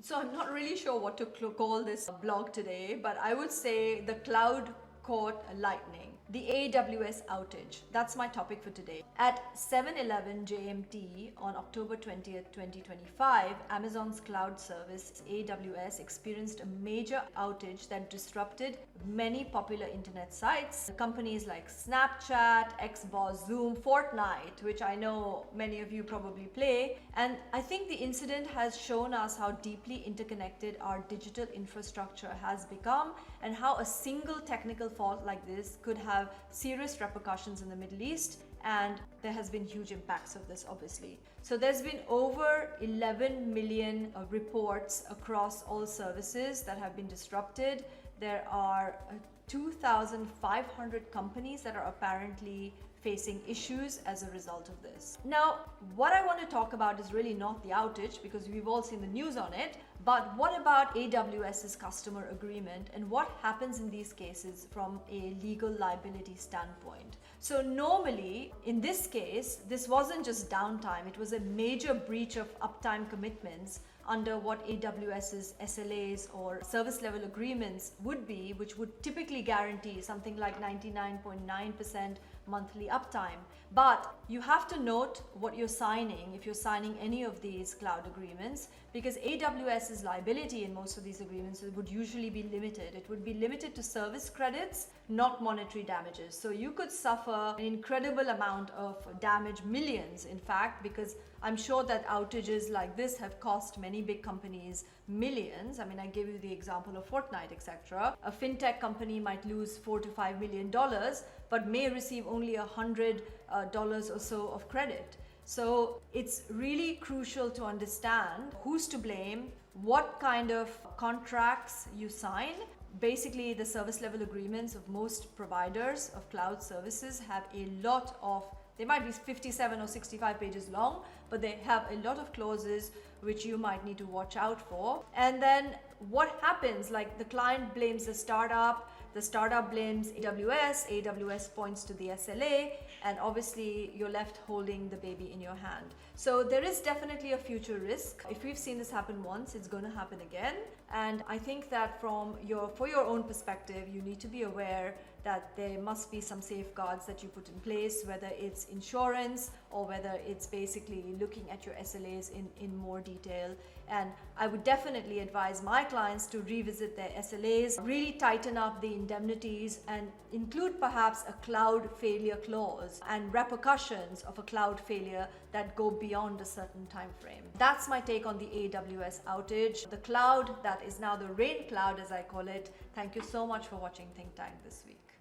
So I'm not really sure what to call this blog today, but I would say the cloud caught lightning. The AWS outage. That's my topic for today. At 7:11 GMT on October 20th, 2025, Amazon's cloud service AWS experienced a major outage that disrupted many popular internet sites. Companies like Snapchat, Xbox, Zoom, Fortnite, which I know many of you probably play. And I think the incident has shown us how deeply interconnected our digital infrastructure has become and how a single technical fault like this could have serious repercussions in the Middle East, and there has been huge impacts of this, obviously. So there's been over 11 million reports across all services that have been disrupted. There are 2,500 companies that are apparently facing issues as a result of this. Now, what I want to talk about is really not the outage, because we've all seen the news on it, but what about AWS's customer agreement and what happens in these cases from a legal liability standpoint? So normally, in this case, this wasn't just downtime, it was a major breach of uptime commitments under what AWS's SLAs or service level agreements would be, which would typically guarantee something like 99.9% monthly uptime. But you have to note what you're signing if you're signing any of these cloud agreements, because AWS's liability in most of these agreements would usually be limited. It would be limited to service credits, not monetary damages. So you could suffer an incredible amount of damage, millions in fact, because I'm sure that outages like this have cost many big companies millions. I mean, I gave you the example of Fortnite, etc. A fintech company might lose $4 to $5 million, but may receive only $100 or so of credit. So it's really crucial to understand who's to blame, what kind of contracts you sign. Basically, the service level agreements of most providers of cloud services have a lot of, they might be 57 or 65 pages long, but they have a lot of clauses which you might need to watch out for. And then what happens, like the client blames the startup blames AWS points to the SLA, and obviously you're left holding the baby in your hand. So there is definitely a future risk. If we've seen this happen once, it's going to happen again. And I think that for your own perspective, you need to be aware that there must be some safeguards that you put in place, whether it's insurance or whether it's basically looking at your SLAs in more detail. And I would definitely advise my clients to revisit their SLAs, really tighten up the indemnities, and include perhaps a cloud failure clause and repercussions of a cloud failure that go beyond a certain time frame. That's my take on the AWS outage, the cloud that is now the rain cloud, as I call it. Thank you so much for watching Think Tank this week.